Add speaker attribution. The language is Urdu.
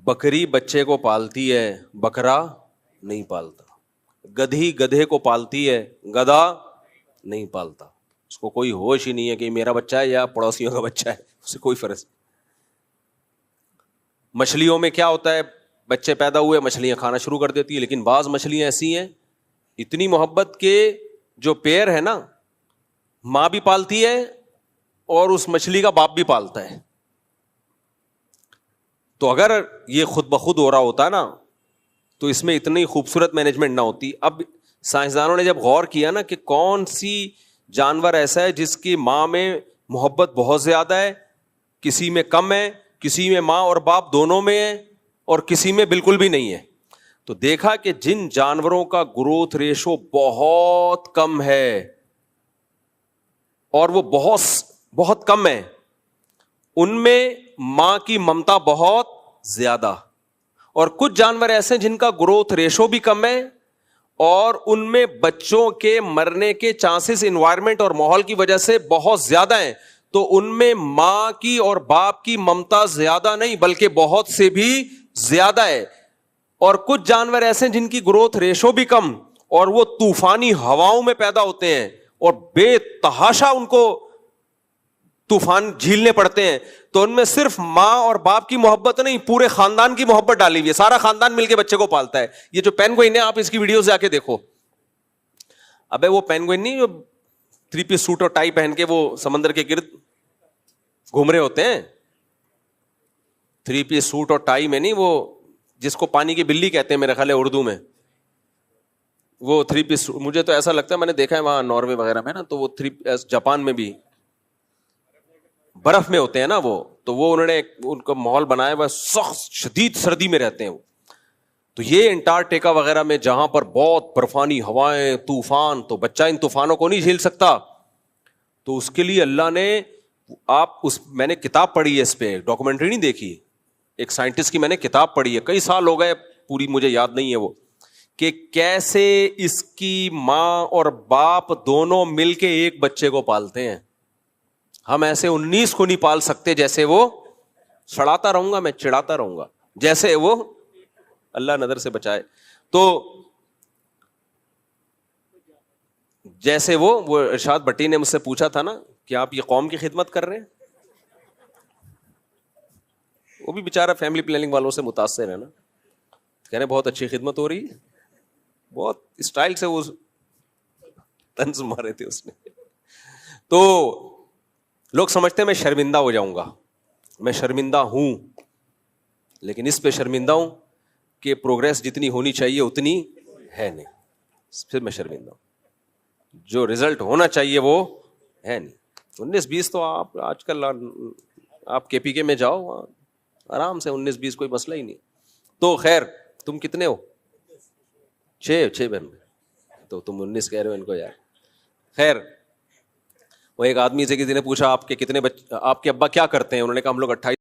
Speaker 1: بکری بچے کو پالتی ہے، بکرا نہیں پالتا. گدھی گدھے کو پالتی ہے، گدھا نہیں پالتا. اس کو کوئی ہوش ہی نہیں ہے کہ میرا بچہ ہے یا پڑوسیوں کا بچہ ہے، اس سے کوئی فرق نہیں. مچھلیوں میں کیا ہوتا ہے، بچے پیدا ہوئے مچھلیاں کھانا شروع کر دیتی ہیں، لیکن بعض مچھلیاں ایسی ہیں اتنی محبت کے جو پیر ہے نا، ماں بھی پالتی ہے اور اس مچھلی کا باپ بھی پالتا ہے. تو اگر یہ خود بخود ہو رہا ہوتا نا تو اس میں اتنی خوبصورت مینجمنٹ نہ ہوتی. اب سائنسدانوں نے جب غور کیا نا کہ کون سی جانور ایسا ہے جس کی ماں میں محبت بہت زیادہ ہے، کسی میں کم ہے، کسی میں ماں اور باپ دونوں میں ہے اور کسی میں بالکل بھی نہیں ہے، تو دیکھا کہ جن جانوروں کا گروتھ ریشو بہت کم ہے اور وہ بہت کم ہے، ان میں ماں کی ممتا بہت زیادہ. اور کچھ جانور ایسے جن کا گروتھ ریشو بھی کم ہے اور ان میں بچوں کے مرنے کے چانسز انوائرمنٹ اور ماحول کی وجہ سے بہت زیادہ ہیں، تو ان میں ماں کی اور باپ کی ممتا زیادہ نہیں بلکہ بہت سے بھی زیادہ ہے. اور کچھ جانور ایسے جن کی گروتھ ریشو بھی کم اور وہ طوفانی ہواؤں میں پیدا ہوتے ہیں اور بے تحاشا ان کو طوفان جھیلنے پڑتے ہیں، تو ان میں صرف ماں اور باپ کی محبت نہیں، پورے خاندان کی محبت ڈالی ہوئی ہے، سارا خاندان مل کے بچے کو پالتا ہے. یہ جو پینگوئن ہے، آپ اس کی ویڈیوز جا کے دیکھو. ابے وہ پینگوئن نہیں جو 3 پیس سوٹ اور ٹائی پہن کے وہ سمندر کے گرد گھوم رہے ہوتے ہیں، 3 پیس سوٹ اور ٹائی میں نہیں، وہ جس کو پانی کی بلی کہتے ہیں میرے خیال ہے اردو میں، وہ 3 پیس. مجھے تو ایسا لگتا ہے، میں نے دیکھا ہے وہاں ناروے وغیرہ میں نا، تو وہ جاپان میں بھی برف میں ہوتے ہیں نا وہ، تو وہ انہوں نے ان کا ماحول بنایا ہوا، سخت شدید سردی میں رہتے ہیں وہ. تو یہ انٹارکٹیکا وغیرہ میں جہاں پر بہت برفانی ہوائیں، طوفان، تو بچہ ان طوفانوں کو نہیں جھیل سکتا. تو اس کے لیے اللہ نے میں نے کتاب پڑھی ہے اس پہ، ڈاکومنٹری نہیں دیکھی، ایک سائنٹسٹ کی میں نے کتاب پڑھی ہے، کئی سال ہو گئے، پوری مجھے یاد نہیں ہے وہ، کہ کیسے اس کی ماں اور باپ دونوں مل کے ایک بچے کو پالتے ہیں. ہم ایسے 19 کو نہیں پال سکتے جیسے وہ، سڑاتا رہوں گا میں، چڑھاتا رہوں گا، جیسے وہ، اللہ نظر سے بچائے. تو جیسے وہ ارشاد بھٹی نے مجھ سے پوچھا تھا نا کہ آپ یہ قوم کی خدمت کر رہے ہیں، وہ بھی بیچارہ فیملی پلاننگ والوں سے متاثر ہے نا، کہہ رہے بہت اچھی خدمت ہو رہی ہے، بہت اسٹائل سے وہ طنز مارے تھے اس نے. تو لوگ سمجھتے ہیں میں شرمندہ ہو جاؤں گا، میں شرمندہ ہوں، لیکن اس پہ شرمندہ ہوں کہ پروگریس جتنی ہونی چاہیے اتنی ہے نہیں، پھر میں شرمندہ ہوں. جو رزلٹ ہونا چاہیے وہ ہے نہیں. 19-20 تو آپ آج کل آپ کے پی کے میں جاؤ آرام سے، 19-20 کوئی مسئلہ ہی نہیں. تو خیر، تم کتنے ہو؟ 6 بہن، تو تم 19 کہہ رہے ہو ان کو یار. خیر، وہ ایک آدمی سے کسی نے پوچھا آپ کے کتنے بچے، آپ کے ابا کیا کرتے ہیں؟ انہوں نے کہا ہم لوگ 28